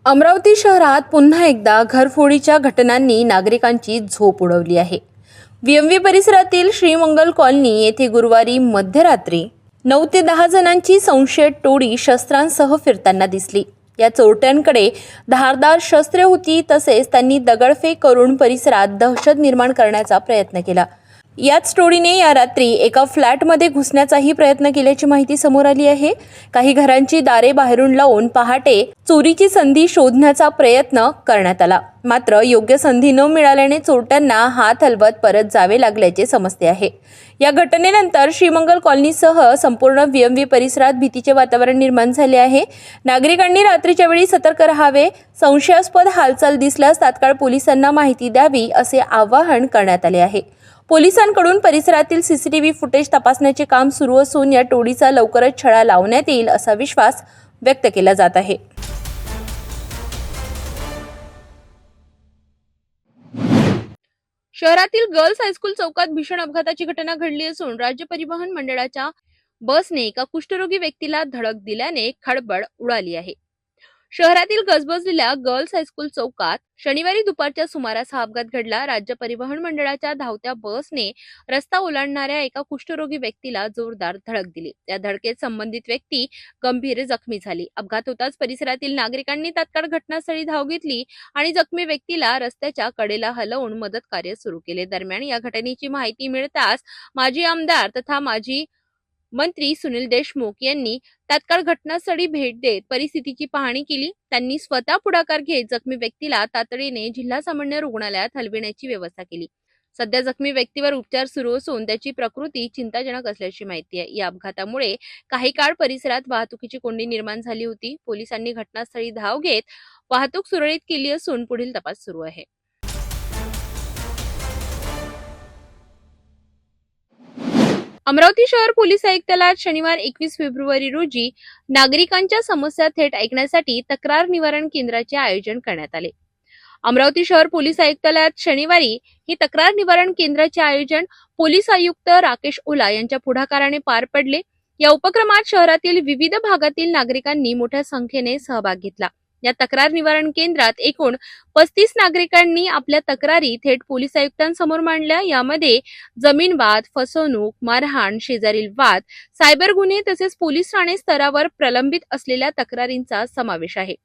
अमरावती शहरात पुन्हा एकदा घरफोडीच्या घटनांनी नागरिकांची झोप उडवली आहे। VMV परिसरातील श्रीमंगल कॉलनी येथे गुरुवारी मध्यरात्री 9 ते 10 जणांची संशयित टोळी शस्त्रांसह फिरताना दिसली। या चोरट्यांकडे धारदार शस्त्रे होती, तसेच त्यांनी दगडफेक करून परिसरात दहशत निर्माण करण्याचा प्रयत्न केला। याच टोळीने या रात्री एका फ्लॅटमध्ये घुसण्याचाही प्रयत्न केल्याची माहिती समोर आली आहे। काही घरांची दारे बाहेरून लावून पहाटे चोरीची संधी शोधण्याचा प्रयत्न करण्यात आला, मात्र योग्य संधी न मिळाल्याने चोरट्यांना हात हलवत परत जावे लागल्याचे समजते आहे। या घटनेनंतर श्रीमंगल कॉलनीसह संपूर्ण VMV परिसरात भीतीचे वातावरण निर्माण झाले आहे। नागरिकांनी रात्रीच्या वेळी सतर्क राहावे, संशयास्पद हालचाल दिसल्यास तात्काळ पोलिसांना माहिती द्यावी असे आवाहन करण्यात आले आहे। पोलिसांकडून परिसरातील CCTV फुटेज तपासण्याचे काम सुरू असून या टोळीचा लवकरच छडा लावण्यात येईल असा विश्वास व्यक्त केला जात आहे। शहरातील गर्ल्स हायस्कूल चौकात भीषण अपघाताची घटना घडली असून राज्य परिवहन मंडळाच्या बसने एका कुष्ठरोगी व्यक्तीला धडक दिल्याने खळबळ उडाली आहे। शहरातील गजबजलेल्या गर्ल्स हायस्कूल चौकात शनिवारी दुपारच्या सुमारास हा अपघात घडला। राज्य परिवहन मंडळाच्या धावत्या बसने रस्ता ओलांडणाऱ्या एका कुष्ठरोगी व्यक्तीला जोरदार धडक दिली। त्या धडकेत संबंधित व्यक्ती गंभीर जखमी झाली। अपघात होताच परिसरातील नागरिकांनी तात्काळ घटनास्थळी धाव घेतली आणि जखमी व्यक्तीला रस्त्याच्या कडेला हलवून मदत कार्य सुरू केले। दरम्यान या घटनेची माहिती मिळताच माजी आमदार तथा माजी मंत्री सुनील देशमुख यांनी तात्काळ घटनास्थळी भेट देत परिस्थितीची पाहणी केली। त्यांनी स्वतः पुढाकार घेत जखमी व्यक्तीला तातडीने जिल्हा सामान्य रुग्णालयात हलविण्याची व्यवस्था केली। सध्या जखमी व्यक्तीवर उपचार सुरू असून त्याची प्रकृती चिंताजनक असल्याची माहिती आहे। या अपघातामुळे काही काळ परिसरात वाहतुकीची कोंडी निर्माण झाली होती। पोलिसांनी घटनास्थळी धाव घेत वाहतूक सुरळीत केली असून पुढील तपास सुरू आहे। अमरावती शहर पोलीस आयुक्तालयात शनिवार 21 फेब्रुवारी रोजी नागरिकांच्या समस्या थेट ऐकण्यासाठी तक्रार निवारण केंद्राचे आयोजन करण्यात आले। अमरावती शहर पोलीस आयुक्तालयात शनिवारी ही तक्रार निवारण केंद्राचे आयोजन पोलीस आयुक्त राकेश ओला यांच्या पुढाकाराने पार पडले। या उपक्रमात शहरातील विविध भागातील नागरिकांनी मोठ्या संख्येने सहभाग घेतला। या तक्रार निवारण केंद्रात एकूण 35 नागरिकांनी आपल्या तक्रारी थेट पोलीस आयुक्तांसमोर मांडल्या। यामध्ये जमीन वाद, फसवणूक, मारहाण, शेजारील वाद, सायबर गुन्हे तसेच पोलीस ठाणे स्तरावर प्रलंबित असलेल्या तक्रारींचा समावेश आहे।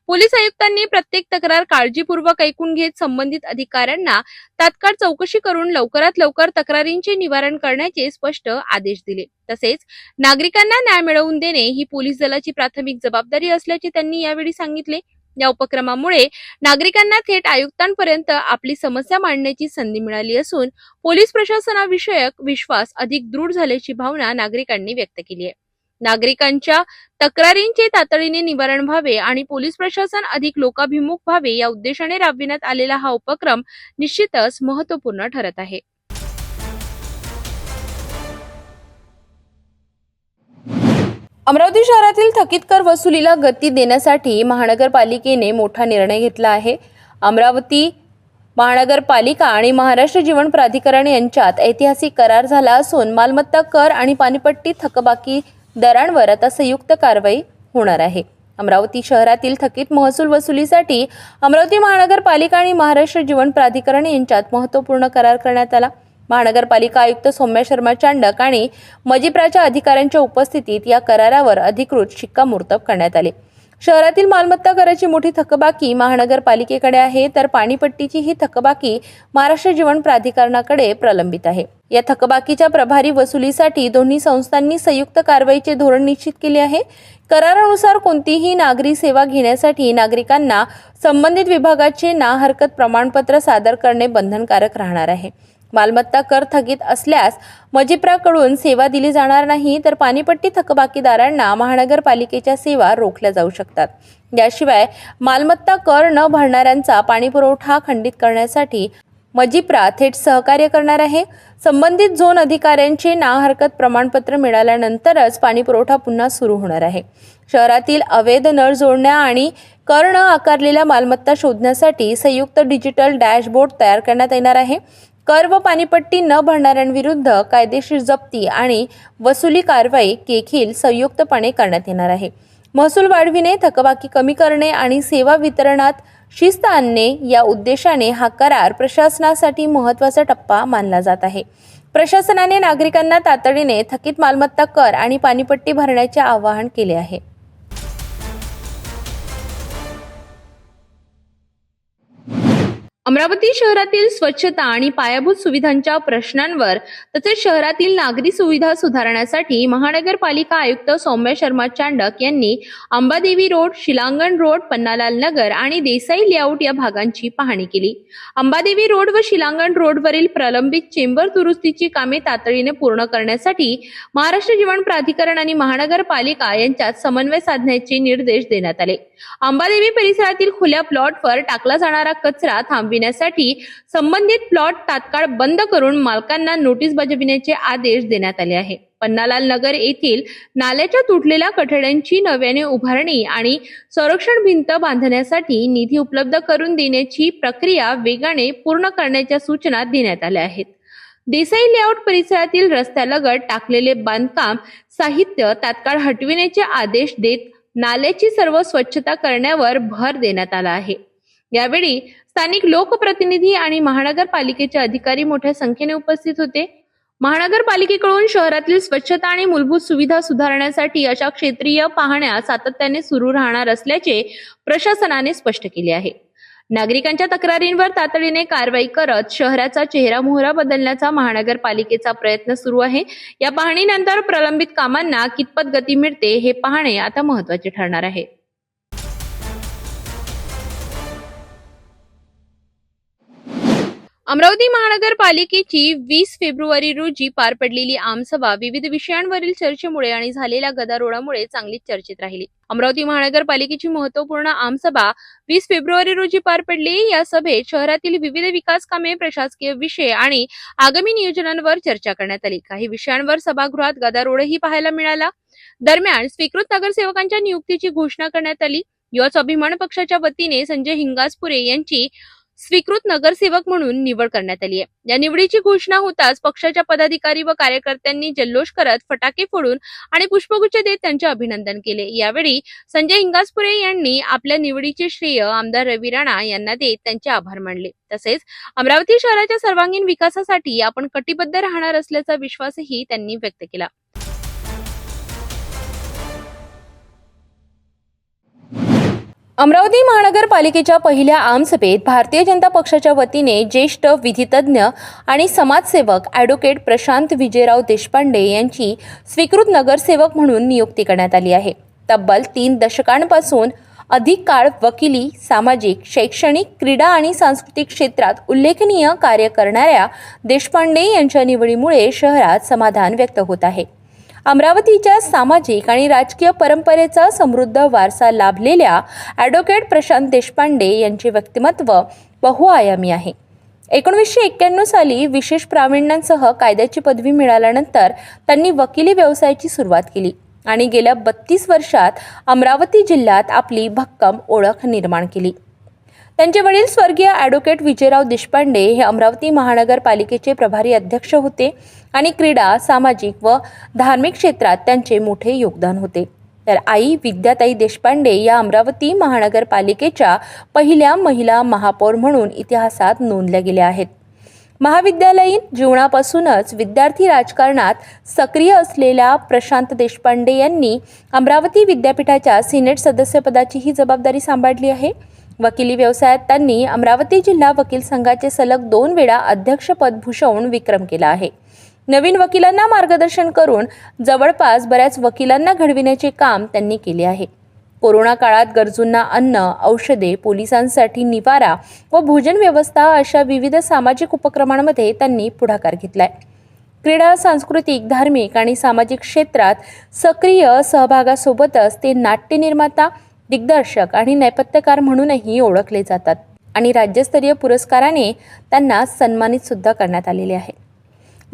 पोलीस आयुक्तांनी प्रत्येक तक्रार काळजीपूर्वक ऐकून घेत संबंधित अधिकाऱ्यांना तात्काळ चौकशी करून लवकरात लवकर तक्रारींचे निवारण करण्याचे स्पष्ट आदेश दिले। तसेच नागरिकांना न्याय मिळवून देणे ही पोलीस दलाची प्राथमिक जबाबदारी असल्याचे त्यांनी यावेळी सांगितले। या उपक्रमामुळे नागरिकांना थेट आयुक्तांपर्यंत आपली समस्या मांडण्याची संधी मिळाली असून पोलीस प्रशासनाविषयक विश्वास अधिक दृढ झाल्याची भावना नागरिकांनी व्यक्त केली आहे। नागरिकांच्या तक्रारींचे तातडीने निवारण व्हावे आणि पोलीस प्रशासन अधिक लोकाभिमुख व्हावे या उद्देशाने राबविण्यात आलेला हा उपक्रम निश्चितच महत्त्वपूर्ण ठरत आहे। अमरावती शहरातील थकीत कर वसुलीला गती देण्यासाठी महानगरपालिकेने मोठा निर्णय घेतला आहे। अमरावती महानगरपालिका आणि महाराष्ट्र जीवन प्राधिकरण यांच्यात ऐतिहासिक करार झाला असून मालमत्ता कर आणि पाणीपट्टी थकबाकी दरांवर आता संयुक्त कारवाई होणार आहे। अमरावती शहरातील थकीत महसूल वसुलीसाठी अमरावती महानगरपालिका आणि महाराष्ट्र जीवन प्राधिकरण यांच्यात महत्त्वपूर्ण करार करण्यात आला। महानगरपालिका आयुक्त सौम्या शर्मा चांडक आणि मजिप्राच्या अधिकाऱ्यांच्या उपस्थितीत या करारावर अधिकृत शिक्कामोर्तब करण्यात आले। शहरातील मालमत्ता कराची मोठी थकबाकी महानगरपालिकेकडे आहे, तर पाणीपट्टीची ही थकबाकी महाराष्ट्र जीवन प्राधिकरणाकडे प्रलंबित आहे। या थकबाकीच्या प्रभारी वसुलीसाठी दोन्ही संस्थांनी संयुक्त कारवाईचे धोरण निश्चित केले आहे। करारानुसार कोणतीही नागरी सेवा घेण्यासाठी नागरिकांना संबंधित विभागाचे ना हरकत प्रमाणपत्र सादर करणे बंधनकारक राहणार आहे। मालमत्ता कर थकीत असल्यास मजिप्राकडून सेवा दिली जाणार नाही, तर पाणीपट्टी थकबाकीदारांना महानगरपालिकेच्या सेवा रोखल्या जाऊ शकतात। याशिवाय मालमत्ता कर न भरणाऱ्यांचा पाणीपुरवठा खंडित करण्यासाठी मजिप्रा थेट सहकार्य करणार आहे। संबंधित झोन अधिकाऱ्यांचे ना हरकत प्रमाणपत्र मिळाल्यानंतरच पाणीपुरवठा पुन्हा सुरू होणार आहे। शहरातील अवैध नळ जोडण्या आणि कर न आकारलेल्या मालमत्ता शोधण्यासाठी संयुक्त डिजिटल डॅशबोर्ड तयार करण्यात येणार आहे। कर व पाणीपट्टी न भरणाऱ्यांविरुद्ध कायदेशीर जप्ती आणि वसुली कारवाई देखील संयुक्तपणे करण्यात येणार आहे। महसूल वाढविणे, थकबाकी कमी करणे आणि सेवा वितरणात शिस्त आणणे या उद्देशाने हा करार प्रशासनासाठी महत्त्वाचा टप्पा मानला जात आहे. प्रशासनाने नागरिकांना तातडीने थकीत मालमत्ता कर आणि पाणीपट्टी भरण्याचे आवाहन केले आहे. अमरावती शहरातील स्वच्छता आणि पायाभूत सुविधांच्या प्रश्नांवर तसेच शहरातील नागरी सुविधा सुधारण्यासाठी महानगरपालिका आयुक्त सौम्या शर्मा चांडक यांनी अंबादेवी रोड, शिलांगण रोड, पन्नालाल नगर आणि देसाई लेआउट या भागांची पाहणी केली. अंबादेवी रोड व शिलांगण रोडवरील प्रलंबित चेंबर दुरुस्तीची कामे तातडीने पूर्ण करण्यासाठी महाराष्ट्र जीवन प्राधिकरण आणि महानगरपालिका यांच्यात समन्वय साधण्याचे निर्देश देण्यात आले. अंबादेवी परिसरातील खुल्या प्लॉटवर टाकला जाणारा कचरा थांबविण्यासाठी संबंधित प्लॉट तात्काळ बंद करून मालकांना नोटीस बजावण्याचे आदेश देण्यात आले आहे. पन्नालाल नगर येथील नाल्याच्या तुटलेल्या कठड्यांची नव्याने उभारणी आणि संरक्षण भिंत बांधण्यासाठी निधी उपलब्ध करून देण्याची प्रक्रिया वेगाने पूर्ण करण्याच्या सूचना देण्यात आल्या आहेत. देसाई लेआउट परिसरातील रस्त्यालगत टाकलेले बांधकाम साहित्य तात्काळ हटविण्याचे आदेश देत नाल्याची सर्व स्वच्छता करण्यावर भर देण्यात आला आहे. यावेळी स्थानिक लोकप्रतिनिधी आणि महानगरपालिकेचे अधिकारी मोठ्या संख्येने उपस्थित होते. महानगरपालिकेकडून शहरातील स्वच्छता आणि मूलभूत सुविधा सुधारण्यासाठी अशा क्षेत्रीय पाहण्या सातत्याने सुरू राहणार असल्याचे प्रशासनाने स्पष्ट केले आहे. नागरिकांच्या तक्रारींवर तातडीने कारवाई करत शहराचा चेहरामोहरा बदलण्याचा महानगरपालिकेचा प्रयत्न सुरू आहे. या पाहणीनंतर प्रलंबित कामांना कितपत गती मिळते हे पाहणे आता महत्त्वाचे ठरणार आहे. अमरावती महानगरपालिकेची 20 फेब्रुवारी रोजी पार पडलेली आमसभा विविध विषयांवरील चर्चेमुळे आणि झालेल्या गदारोळामुळे चांगलीच चर्चेत राहिली. अमरावती महानगरपालिकेची महत्त्वपूर्ण आमसभा 20 फेब्रुवारी रोजी पार पडली. या सभेत शहरातील विविध विकास कामे, प्रशासकीय विषय आणि आगामी नियोजनांवर चर्चा करण्यात आली. काही विषयांवर सभागृहात गदारोळही पाहायला मिळाला. दरम्यान स्वीकृत नगरसेवकांच्या नियुक्तीची घोषणा करण्यात आली. युवा स्वाभिमान पक्षाच्या वतीने संजय हिंगासपुरे यांची स्वीकृत नगरसेवक म्हणून निवड करण्यात आली आहे. या निवडीची घोषणा होताच पक्षाच्या पदाधिकारी व कार्यकर्त्यांनी जल्लोष करत फटाके फोडून आणि पुष्पगुच्छ देत त्यांचे अभिनंदन केले. यावेळी संजय हिंगासपुरे यांनी आपल्या निवडीचे श्रेय आमदार रवी राणा यांना देत त्यांचे आभार मानले. तसेच अमरावती शहराच्या सर्वांगीण विकासासाठी आपण कटिबद्ध राहणार असल्याचा विश्वासही त्यांनी व्यक्त केला. अमरावती महानगरपालिकेच्या पहिल्या आमसभेत भारतीय जनता पक्षाच्या वतीने ज्येष्ठ विधितज्ञ आणि समाजसेवक ॲडव्होकेट प्रशांत विजयराव देशपांडे यांची स्वीकृत नगरसेवक म्हणून नियुक्ती करण्यात आली आहे. तब्बल 3 दशकांपासून अधिक काळ वकिली, सामाजिक, शैक्षणिक, क्रीडा आणि सांस्कृतिक क्षेत्रात उल्लेखनीय कार्य करणाऱ्या देशपांडे यांच्या निवडीमुळे शहरात समाधान व्यक्त होत आहे. अमरावतीच्या सामाजिक आणि राजकीय परंपरेचा समृद्ध वारसा लाभलेल्या ॲडव्होकेट प्रशांत देशपांडे यांचे व्यक्तिमत्व बहुआयामी आहे. 1991 साली विशेष प्रावीण्यासह कायद्याची पदवी मिळाल्यानंतर त्यांनी वकिली व्यवसायाची सुरुवात केली आणि गेल्या 32 वर्षात अमरावती जिल्ह्यात आपली भक्कम ओळख निर्माण केली. त्यांचे वडील स्वर्गीय ॲडव्होकेट विजयराव देशपांडे हे अमरावती महानगरपालिकेचे प्रभारी अध्यक्ष होते आणि क्रीडा, सामाजिक व धार्मिक क्षेत्रात त्यांचे मोठे योगदान होते. तर आई विद्याताई देशपांडे या अमरावती महानगरपालिकेच्या पहिल्या महिला महापौर म्हणून इतिहासात नोंदल्या गेल्या आहेत. महाविद्यालयीन जीवनापासूनच विद्यार्थी राजकारणात सक्रिय असलेल्या प्रशांत देशपांडे यांनी अमरावती विद्यापीठाच्या सिनेट सदस्यपदाचीही जबाबदारी सांभाळली आहे. वकिली व्यवसायात त्यांनी अमरावती जिल्हा वकील संघाचे सलग 2 वेळा अध्यक्षपद भूषवून विक्रम केला आहे. नवीन वकिलांना मार्गदर्शन करून जवळपास बऱ्याच वकिलांना घडविण्याचे काम त्यांनी केले आहे. कोरोना काळात गरजूंना अन्न, औषधे, पोलिसांसाठी निवारा व भोजन व्यवस्था अशा विविध सामाजिक उपक्रमांमध्ये त्यांनी पुढाकार घेतलाय. क्रीडा, सांस्कृतिक, धार्मिक आणि सामाजिक क्षेत्रात सक्रिय सहभागासोबतच ते नाट्य निर्माता, दिग्दर्शक आणि नेपथ्यकार म्हणूनही ओळखले जातात आणि राज्यस्तरीय पुरस्काराने त्यांना सन्मानित सुद्धा करण्यात आलेले आहे.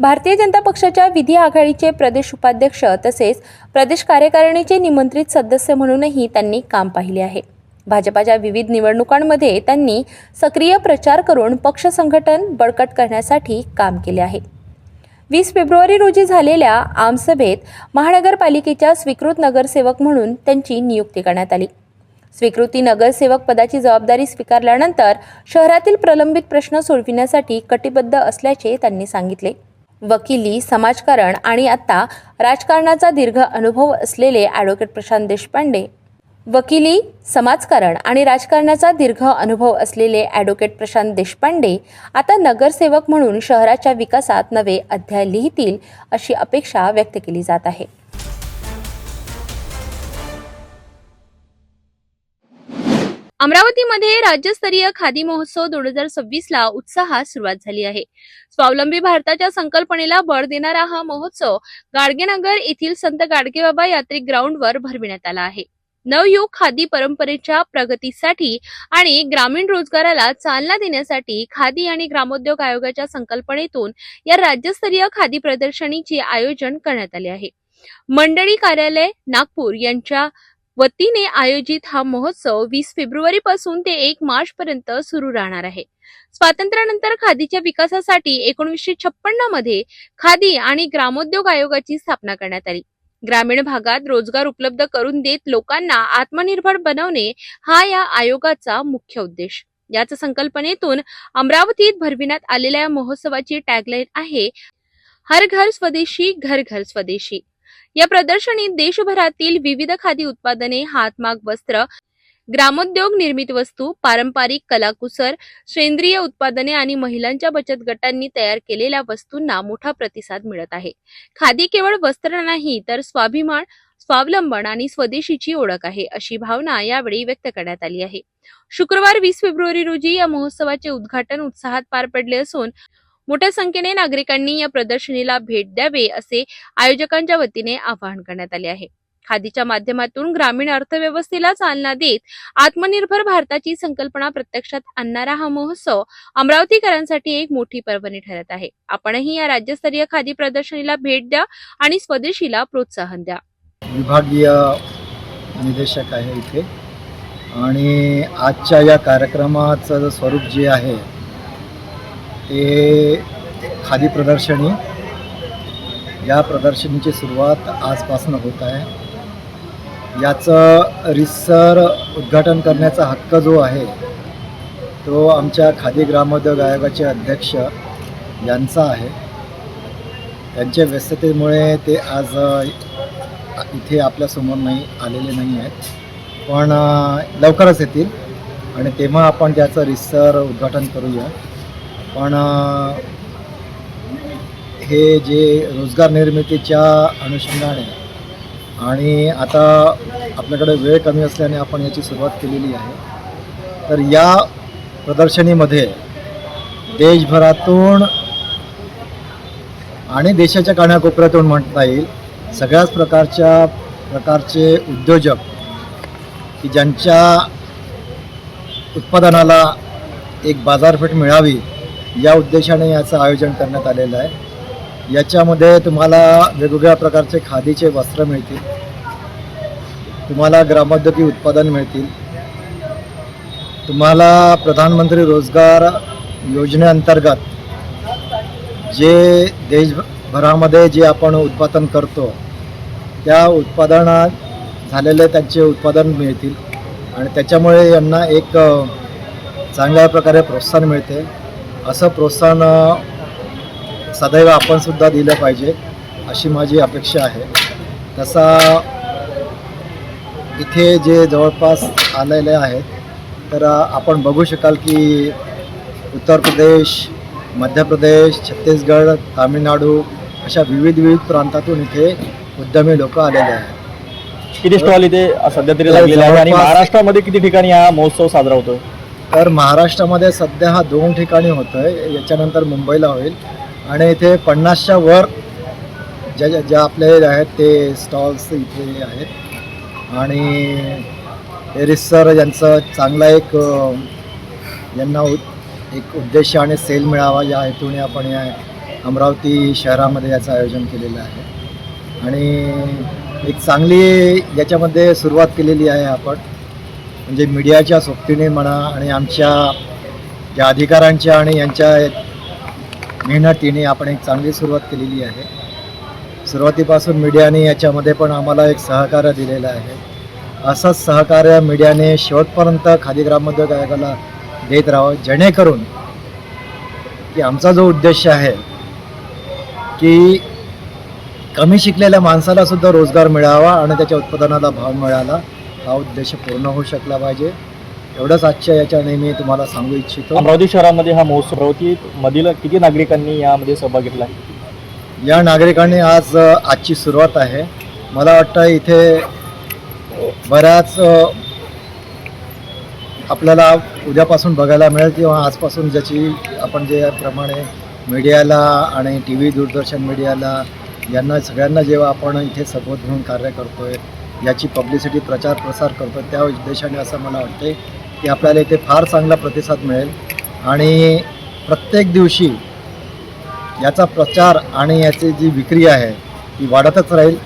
भारतीय जनता पक्षाच्या विधी आघाडीचे प्रदेश उपाध्यक्ष तसेच प्रदेश कार्यकारिणीचे निमंत्रित सदस्य म्हणूनही त्यांनी काम पाहिले आहे. भाजपाच्या विविध निवडणुकांमध्ये त्यांनी सक्रिय प्रचार करून पक्ष संघटन बळकट करण्यासाठी काम केले आहे. 20 फेब्रुवारी रोजी झालेल्या आमसभेत महानगरपालिकेच्या स्वीकृत नगरसेवक म्हणून त्यांची नियुक्ती करण्यात आली। स्वीकृती नगरसेवक पदाची जबाबदारी स्वीकारल्यानंतर शहरातील प्रलंबित प्रश्न सोडविण्यासाठी कटिबद्ध असल्याचे त्यांनी सांगितले। वकिली, समाजकारण आणि आता राजकारणाचा दीर्घ अनुभव असलेले ॲडव्होकेट प्रशांत देशपांडे आता नगरसेवक म्हणून शहराच्या विकासात नवे अध्याय लिहितील अशी अपेक्षा व्यक्त केली जात आहे। अमरावतीमध्ये राज्यस्तरीय खादी महोत्सव 2026 ला उत्साहात सुरुवात झाली आहे। स्वावलंबी भारताच्या संकल्पनेला बळ देणारा हा महोत्सव गाडगेनगर येथील संत गाडगेबाबा यात्रिक ग्राउंडवर भरविण्यात आला आहे। नवयुग खादी परंपरेच्या प्रगतीसाठी आणि ग्रामीण रोजगाराला चालना देण्यासाठी खादी आणि ग्रामोद्योग आयोगाच्या संकल्पनेतून या राज्यस्तरीय खादी प्रदर्शनीचे आयोजन करण्यात आले आहे। मंडळी कार्यालय नागपूर यांच्या वतीने आयोजित हा महोत्सव 20 फेब्रुवारी पासून ते 1 मार्च पर्यंत सुरू राहणार आहे। स्वातंत्र्यानंतर खादीच्या विकासासाठी 1956 मध्ये खादी आणि ग्रामोद्योग आयोगाची स्थापना करण्यात आली। ग्रामीण भागात रोजगार उपलब्ध करून देत लोकांना आत्मनिर्भर बनवणे हा या आयोगाचा मुख्य उद्देश। याच संकल्पनेतून अमरावतीत भरविण्यात आलेल्या या महोत्सवाची टॅगलाईन आहे, हर घर स्वदेशी, घर घर स्वदेशी। या प्रदर्शनीत देशभरातील विविध खादी उत्पादने, हातमाग वस्त्र, ग्रामोद्योग निर्मित वस्तू, पारंपरिक कलाकुसर, सेंद्रिय उत्पादने आणि महिलांच्या बचत गटांनी तयार केलेल्या वस्तूंना मोठा प्रतिसाद मिळत आहे। खादी केवळ वस्त्र नाही तर स्वाभिमान, स्वावलंबन आणि स्वदेशीची ओळख आहे, अशी भावना यावेळी व्यक्त करण्यात आली आहे। शुक्रवार 20 फेब्रुवारी रोजी या महोत्सवाचे उद्घाटन उत्साहात पार पडले असून मोठ्या संख्येने नागरिकांनी या प्रदर्शनीला भेट द्यावे असे आयोजकांच्या वतीने आवाहन करण्यात आले आहे। खादीच्या माध्यमातून ग्रामीण अर्थव्यवस्थेला चालना देत आत्मनिर्भर भारताची संकल्पना प्रत्यक्षात आणणारा हा महोत्सव अमरावतीकरांसाठी एक मोठी पर्वणी ठरत आहे। आपणही या राज्यस्तरीय खादी प्रदर्शनीला भेट द्या आणि स्वदेशीला प्रोत्साहन द्या। विभागीय निदेशक आहे इथे आणि आजच्या या कार्यक्रमाचं स्वरूप जे आहे ते खादी प्रदर्शनी, या प्रदर्शनीची सुरुवात आजपासून होत आहे। याचं रितसर उद्घाटन करण्याचा हक्क जो आहे तो आमच्या खादी ग्रामोद्योग आयोगाचे अध्यक्ष यांचा आहे। त्यांच्या व्यस्ततेमुळे ते आज इथे आपल्यासमोर आलेले नाही आहेत, पण लवकरच येतील आणि तेव्हा आपण त्याचं रितसर उद्घाटन करूया। पण हे जे रोजगार निर्मितीच्या अनुषंगाने आणि आता आपल्याकडे वेळ कमी असल्याने आपण याची सुरुवात केलेली आहे। तर या प्रदर्शनीमध्ये देशभरातून आणि देशाच्या कानाकोपऱ्यातून म्हणता येईल सगळ्याच प्रकारचे उद्योजक की ज्यांच्या उत्पादनाला एक बाजारपेठ मिळावी या उद्देशाने याचं आयोजन करण्यात आलेलं आहे। याच्यामध्ये तुम्हाला वेगवेगळ्या प्रकारचे खादीचे वस्त्र मिळतील, तुम्हाला ग्रामोद्योगी उत्पादन मिळतील, तुम्हाला प्रधानमंत्री रोजगार योजनेअंतर्गत जे देशभरामध्ये जे आपण उत्पादन करतो त्या उत्पादनात झालेले त्यांचे उत्पादन मिळतील आणि त्याच्यामुळे यांना एक चांगल्या प्रकारे प्रोत्साहन मिळते। असं प्रोत्साहन सदैव आपण सुद्धा दिलं पाहिजे अशी माझी अपेक्षा आहे। तसा इथे जे जवळपास आलेले आहेत तर आपण बघू शकाल की उत्तर प्रदेश, मध्य प्रदेश, छत्तीसगड, तामिळनाडू अशा विविध प्रांतातून इथे उद्यमी लोक आलेले आहेत। किती स्टॉल इथे सध्या तरी लागलेले आहे आणि महाराष्ट्रामध्ये किती ठिकाणी हा महोत्सव साजरा होतो? तर महाराष्ट्रामध्ये सध्या हा 2 ठिकाणी होतो आहे, याच्यानंतर मुंबईला होईल आणि इथे 50च्या वर ज्या आपले आहेत ते स्टॉल्स इथे आहेत आणि रितसर यांचं चांगला यांना एक उद्देश आणि सेल मिळावा या हेतूने आपण या अमरावती शहरामध्ये याचं आयोजन केलेलं आहे आणि एक चांगली याच्यामध्ये सुरुवात केलेली आहे आपण, म्हणजे मीडियाच्या सोबतीने म्हणा आणि आमच्या ज्या अधिकाऱ्यांच्या आणि यांच्या मेहनतीने आपण एक चांगली सुरुवात केलेली आहे. सुरुवातीपासून मीडियाने याच्यामध्ये पण आम्हाला एक सहकार्य दिलेलं आहे. असंच सहकार्य मीडियाने शेवटपर्यंत खादी ग्रामोद्योग आयोगाला देत राहावं, जेणेकरून की आमचा जो उद्देश आहे की कमी शिकलेल्या माणसाला सुद्धा रोजगार मिळावा आणि त्याच्या उत्पादनाला भाव मिळाला, हा उद्देश पूर्ण होऊ शकला पाहिजे. एवढंच आजच्या याच्याने मी तुम्हाला सांगू इच्छितो. अमरावती शहरामध्ये हा महोत्सव अमरावती मधील किती नागरिकांनी यामध्ये सहभाग घेतला आहे? या नागरिकांनी आजची सुरुवात आहे. मला वाटतं इथे बऱ्याच आपल्याला उद्यापासून बघायला मिळेल किंवा आजपासून ज्याची आपण ज्याप्रमाणे मीडियाला आणि टी व्ही दूरदर्शन मीडियाला यांना सगळ्यांना जेव्हा आपण इथे सपोर्ट घेऊन कार्य करतो आहे, याची पब्लिसिटी प्रचार प्रसार करतो, त्या उद्देशाने असं मला वाटते की आपल्याला इथे फार चांगला प्रतिसाद मिळेल आणि प्रत्येक दिवशी याचा प्रचार आणि याची जी विक्री आहे ती वाढतच राहील.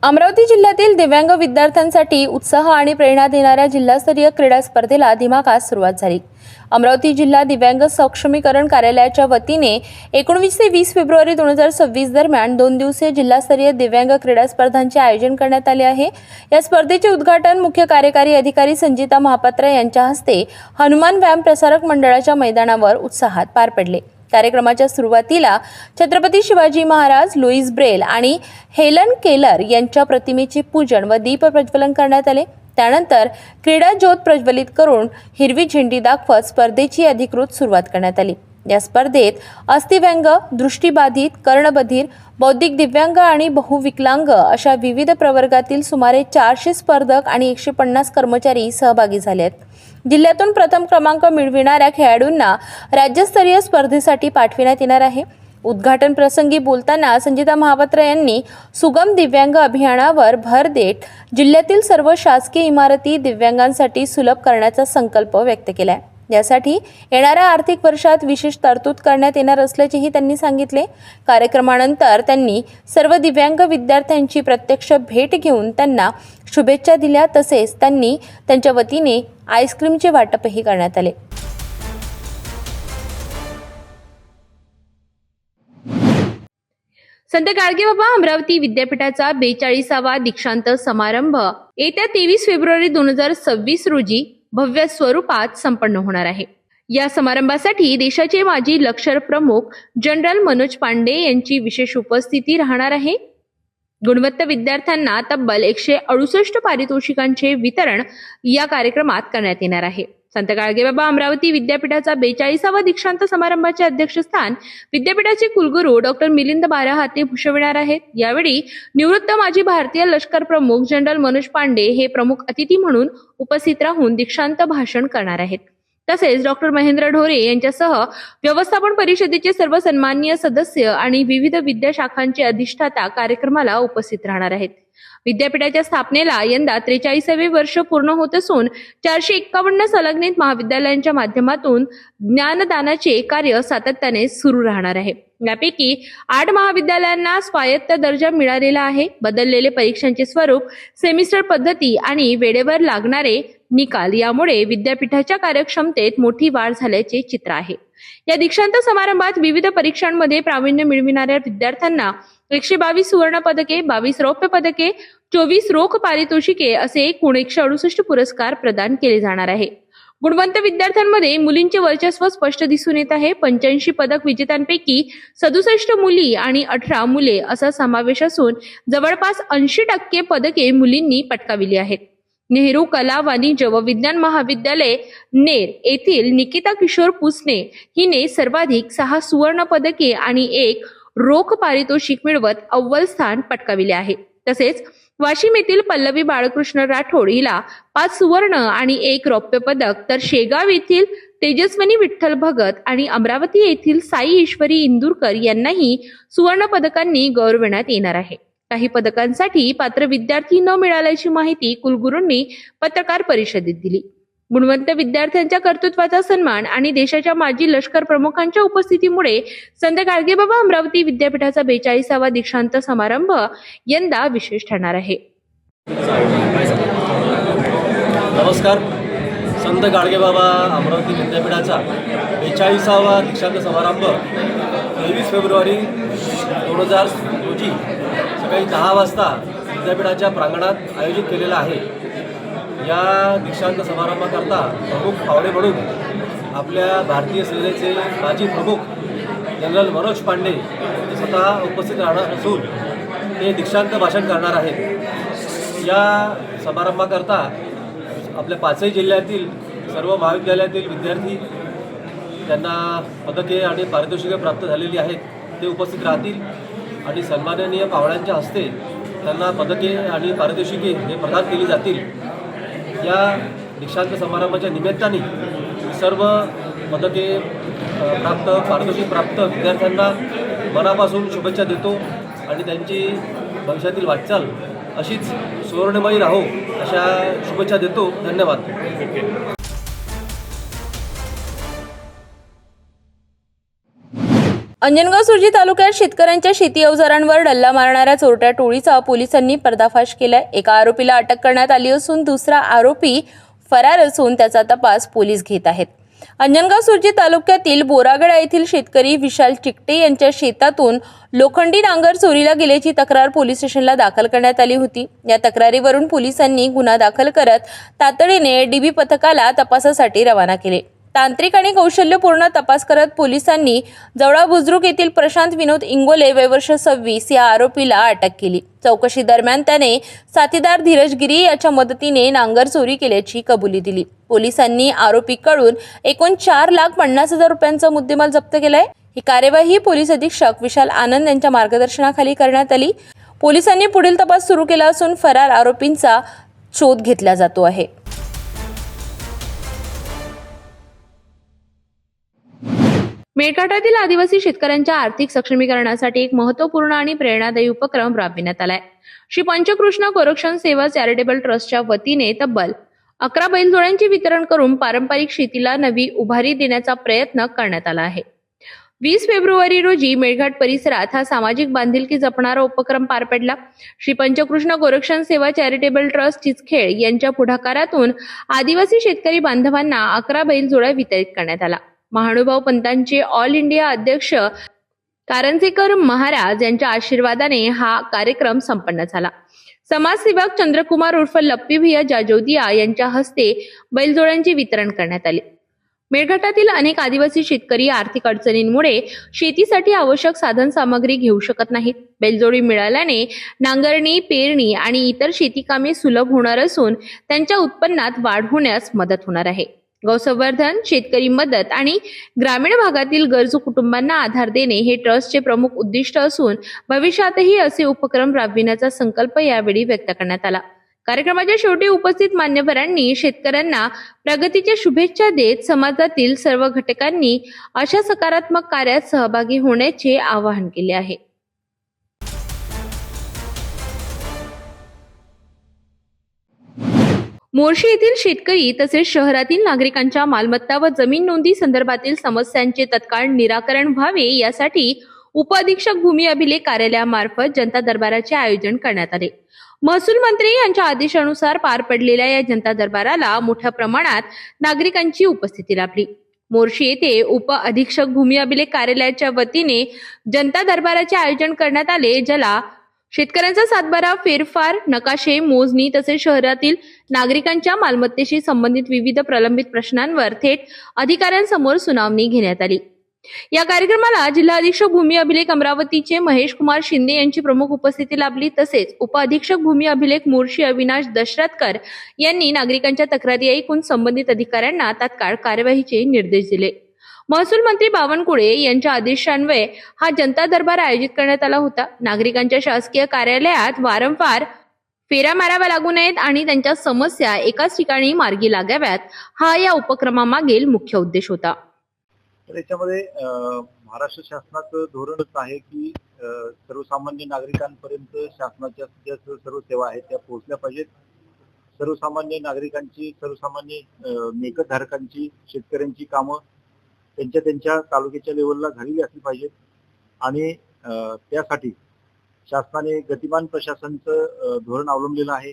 अमरावती जिल्ह्यातील दिव्यांग विद्यार्थ्यांसाठी उत्साह आणि प्रेरणा देणाऱ्या जिल्हास्तरीय क्रीडा स्पर्धेला दिमाखात सुरुवात झाली. अमरावती जिल्हा दिव्यांग सक्षमीकरण कार्यालयाच्या वतीने 19 ते 20 फेब्रुवारी 2026 दरम्यान 2 दिवसीय जिल्हास्तरीय दिव्यांग क्रीडा स्पर्धांचे आयोजन करण्यात आले आहे. या स्पर्धेचे उद्घाटन मुख्य कार्यकारी अधिकारी संजिता महापात्र यांच्या हस्ते हनुमान व्यायाम प्रसारक मंडळाच्या मैदानावर उत्साहात पार पडले. कार्यक्रमाच्या सुरुवातीला छत्रपती शिवाजी महाराज, लुईस ब्रेल आणि हेलन केलर यांच्या प्रतिमेचे पूजन व दीप प्रज्वलन करण्यात आले. त्यानंतर क्रीडा ज्योत प्रज्वलित करून हिरवी झेंडी दाखवत स्पर्धेची अधिकृत सुरुवात करण्यात आली. या स्पर्धेत अस्थिव्यंग, दृष्टिबाधित, कर्णबधिर, बौद्धिक दिव्यांग आणि बहुविकलांग अशा विविध प्रवर्गातील सुमारे 400 स्पर्धक आणि 150 कर्मचारी सहभागी झाले आहेत. जिल्ह्यातून प्रथम क्रमांक मिळविणाऱ्या खेळाडूंना राज्यस्तरीय स्पर्धेसाठी पाठविण्यात येणार आहे. उद्घाटन प्रसंगी बोलताना संजिता महापात्र यांनी सुगम दिव्यांग अभियानावर भर देत जिल्ह्यातील सर्व शासकीय इमारती दिव्यांगांसाठी सुलभ करण्याचा संकल्प व्यक्त केला. यासाठी येणाऱ्या आर्थिक वर्षात विशेष तरतूद करण्यात येणार असल्याचेही त्यांनी सांगितले. कार्यक्रमानंतर त्यांनी सर्व दिव्यांग विद्यार्थ्यांची प्रत्यक्ष भेट घेऊन त्यांना शुभेच्छा दिल्या. तसेच त्यांनी त्यांच्या वतीने आईस्क्रीमचे वाटपही करण्यात आले. संत गाडगेबाबा अमरावती विद्यापीठाचा 42वा दीक्षांत समारंभ येत्या 23 फेब्रुवारी 2026 रोजी भव्य स्वरूपात संपन्न होणार आहे. या समारंभासाठी देशाचे माजी लष्कर प्रमुख जनरल मनोज पांडे यांची विशेष उपस्थिती राहणार आहे. गुणवत्ता विद्यार्थ्यांना तब्बल 168 पारितोषिकांचे वितरण या कार्यक्रमात करण्यात येणार आहे. संत गाडगेबाबा अमरावती विद्यापीठाचा 42वा दीक्षांत समारंभाचे अध्यक्षस्थान विद्यापीठाचे कुलगुरू डॉक्टर मिलिंद बाराहाते भूषविणार आहेत. यावेळी निवृत्त माजी भारतीय लष्कर प्रमुख जनरल मनोज पांडे हे प्रमुख अतिथी म्हणून उपस्थित राहून दीक्षांत भाषण करणार आहेत. तसेच डॉक्टर महेंद्र ढोरे यांच्यासह व्यवस्थापन परिषदेचे सर्व सन्माननीय सदस्य आणि विविध विद्याशाखांचे अधिष्ठाता कार्यक्रमाला उपस्थित राहणार आहेत. विद्यापीठाच्या स्थापनेला यंदा 43वे वर्ष पूर्ण होत असून 451 संलग्नित महाविद्यालयांच्या माध्यमातून ज्ञानदानाचे कार्य सातत्याने सुरू राहणार आहे. यापैकी 8 महाविद्यालयांना स्वायत्त दर्जा मिळालेला आहे. बदललेले परीक्षांचे स्वरूप, सेमिस्टर पद्धती आणि वेळेवर लागणारे निकाल यामुळे विद्यापीठाच्या कार्यक्षमतेत मोठी वाढ झाल्याचे चित्र आहे. या दीक्षांत समारंभात विविध परीक्षांमध्ये प्रावीण्य मिळविणाऱ्या विद्यार्थ्यांना 122 सुवर्ण पदके, 22 रौप्य पदके, 24 रोख पारितोषिके असे एकूण 168 पुरस्कार प्रदान केले जाणार आहे. गुणवंत विद्यार्थ्यांमध्ये मुलींचे वर्चस्व स्पष्ट दिसून येत आहे. 85 पदक विजेत्यांपैकी 67 मुली आणि 18 मुले असा समावेश असून जवळपास 80% पदके मुलींनी पटकाविली आहेत. नेहरू कला, वाणिज्य व विज्ञान महाविद्यालय नेर येथील निकिता किशोर पुसने हिने सर्वाधिक 6 सुवर्ण पदके आणि 1 रोख पारितोषिक मिळवत अव्वल स्थान पटकाविले आहे. तसेच वाशिम येथील पल्लवी बाळकृष्ण राठोड हिला 5 सुवर्ण आणि 1 रौप्य पदक, तर शेगाव येथील तेजस्विनी विठ्ठल भगत आणि अमरावती येथील साई ईश्वरी इंदुरकर यांनाही सुवर्ण पदकांनी गौरवण्यात येणार आहे. काही पदकांसाठी पात्र विद्यार्थी न मिळाल्याची माहिती कुलगुरूंनी पत्रकार परिषदेत दिली. गुणवंत विद्यार्थ्यांच्या कर्तृत्वाचा सन्मान आणि देशाच्या माजी लष्कर प्रमुखांच्या उपस्थितीमुळे संत गाडगेबाबा अमरावती विद्यापीठाचा 42वा दीक्षांत समारंभ यंदा विशेष ठरणार आहे. नमस्कार. संत गाडगेबाबा अमरावती विद्यापीठाचा 42वा दीक्षांत समारंभ 23 फेब्रुवारी 2000 रोजी सकाळी 10 वाजता विद्यापीठाच्या प्रांगणात आयोजित केलेला आहे. या दीक्षांत समारंभाकरता प्रमुख पाहुणे म्हणून आपल्या भारतीय सेनेचे माजी प्रमुख जनरल मनोज पांडे हे स्वतः उपस्थित राहणार असून ते दीक्षांत भाषण करणार आहेत. या समारंभाकरता आपल्या 5ही जिल्ह्यातील सर्व महाविद्यालयातील विद्यार्थी त्यांना पदके आणि पारितोषिके प्राप्त झालेली आहेत ते उपस्थित राहतील आणि सन्माननीय पाहुण्यांच्या हस्ते त्यांना पदके आणि पारितोषिके हे प्रदान केली जातील. या दीक्षांत समारंभाच्या निमित्ताने सर्व पदके प्राप्त पारितोषिक प्राप्त विद्यार्थ्यांना मनापासून शुभेच्छा देतो आणि त्यांची भविष्यातील वाटचाल अशीच सुवर्णमयी राहो अशा शुभेच्छा देतो. धन्यवाद. अंजनगाव सुर्जी तालुक्यात शेतकऱ्यांच्या शेती अवजारांवर डल्ला मारणाऱ्या चोरट्या टोळीचा पोलिसांनी पर्दाफाश केलाय. एका आरोपीला अटक करण्यात आली असून दुसरा आरोपी फरार असून त्याचा तपास पोलीस घेत आहेत. अंजनगाव सुर्जी तालुक्यातील बोरागडा येथील शेतकरी विशाल चिकटे यांच्या शेतातून लोखंडी नांगर चोरीला गेल्याची तक्रार पोलीस स्टेशनला दाखल करण्यात आली होती. या तक्रारीवरून पोलिसांनी गुन्हा दाखल करत तातडीने डीबी पथकाला तपासासाठी रवाना केले. तांत्रिक आणि कौशल्यपूर्ण तपास करत पोलिसांनी जवळा बुजुर्ग येथील प्रशांत विनोद इंगोले वय वर्ष 26 या आरोपीला अटक केली. चौकशी दरम्यान त्याने साथीदार धीरज गिरी याच्या मदतीने नांगर चोरी केल्याची कबुली दिली. पोलिसांनी आरोपीकडून एकूण 4,50,000 रुपयांचा मुद्देमाल जप्त केलाय. ही कार्यवाही पोलीस अधीक्षक विशाल आनंद यांच्या मार्गदर्शनाखाली करण्यात आली. पोलिसांनी पुढील तपास सुरू केला असून फरार आरोपींचा शोध घेतला जातो आहे. मेळघाटातील आदिवासी शेतकऱ्यांच्या आर्थिक सक्षमीकरणासाठी एक महत्त्वपूर्ण आणि प्रेरणादायी उपक्रम राबविण्यात आलाय. श्री पंचकृष्ण गोरक्षण सेवा चॅरिटेबल ट्रस्टच्या वतीने तब्बल 11 बैलजोड्यांचे वितरण करून पारंपरिक शेतीला नवी उभारी देण्याचा प्रयत्न करण्यात आला आहे. 20 फेब्रुवारी रोजी मेळघाट परिसरात हा सामाजिक बांधिलकी जपणारा उपक्रम पार पडला. श्री पंचकृष्ण गोरक्षण सेवा चॅरिटेबल ट्रस्ट चिचखेड यांच्या पुढाकारातून आदिवासी शेतकरी बांधवांना 11 बैलजोड्या वितरित करण्यात आला. महानुभाव पंथांचे ऑल इंडिया अध्यक्ष कारंजेकर महाराज यांच्या आशीर्वादाने हा कार्यक्रम संपन्न झाला. समाजसेवक चंद्रकुमार उर्फ लप्पी भिया जाजोदिया यांच्या हस्ते बैलजोड्यांचे वितरण करण्यात आले. मेळघाटातील अनेक आदिवासी शेतकरी आर्थिक अडचणींमुळे शेतीसाठी आवश्यक साधन सामग्री घेऊ शकत नाहीत. बैलजोडी मिळाल्याने नांगरणी, पेरणी आणि इतर शेती कामे सुलभ होणार असून त्यांच्या उत्पन्नात वाढ होण्यास मदत होणार आहे. गौसंवर्धन, शेतकरी मदत आणि ग्रामीण भागातील गरजू कुटुंबांना आधार देणे हे ट्रस्टचे प्रमुख उद्दिष्ट असून भविष्यातही असे उपक्रम राबविण्याचा संकल्प यावेळी व्यक्त करण्यात आला. कार्यक्रमाच्या शेवटी उपस्थित मान्यवरांनी शेतकऱ्यांना प्रगतीच्या शुभेच्छा देत समाजातील सर्व घटकांनी अशा सकारात्मक कार्यात सहभागी होण्याचे आवाहन केले आहे. मोर्शी येथील शेतकरी तसेच शहरातील नागरिकांच्या मालमत्ता व जमीन नोंदी संदर्भातील समस्यांचे तत्काळ निराकरण व्हावे यासाठी उपअधीक्षक भूमी अभिलेख कार्यालयामार्फत जनता दरबाराचे आयोजन करण्यात आले. महसूल मंत्री यांच्या आदेशानुसार पार पडलेल्या या जनता दरबाराला मोठ्या प्रमाणात नागरिकांची उपस्थिती लाभली. मोर्शी येथे उप अधीक्षक भूमी अभिलेख कार्यालयाच्या वतीने जनता दरबाराचे आयोजन करण्यात आले, ज्याला शेतकऱ्यांचा सातबारा, फेरफार, नकाशे, मोजणी तसेच शहरातील नागरिकांच्या मालमत्तेशी संबंधित विविध प्रलंबित प्रश्नांवर थेट अधिकाऱ्यांसमोर सुनावणी घेण्यात आली. या कार्यक्रमाला जिल्हा अधीक्षक भूमी अभिलेख अमरावतीचे महेश कुमार शिंदे यांची प्रमुख उपस्थिती लाभली. तसेच उप अधीक्षक भूमी अभिलेख मोर्शी अविनाश दशरथकर यांनी नागरिकांच्या तक्रारी ऐकून संबंधित अधिकाऱ्यांना तात्काळ कार्यवाहीचे निर्देश दिले. महसूल मंत्री बावनकुळे यांच्या आदेशान्वये हा जनता दरबार आयोजित करण्यात आला होता. नागरिकांच्या शासकीय कार्यालयात वारंवार फेऱ्या माराव्या लागू नयेत आणि त्यांच्या समस्या एकाच ठिकाणी मार्गी लागाव्यात, हा या उपक्रमामागील मुख्य उद्देश होता. तर याच्यामध्ये महाराष्ट्र शासनाचं धोरणच आहे की सर्वसामान्य नागरिकांपर्यंत शासनाच्या ज्या सर्व सेवा आहेत त्या पोहोचल्या पाहिजेत. सर्वसामान्य नागरिकांची, सर्वसामान्य मिळकतधारकांची, शेतकऱ्यांची कामं त्यांच्या तालुक्याच्या लेवलला झालेली असली पाहिजेत आणि त्यासाठी शासनाने गतिमान प्रशासनाचं धोरण अवलंबलेलं आहे.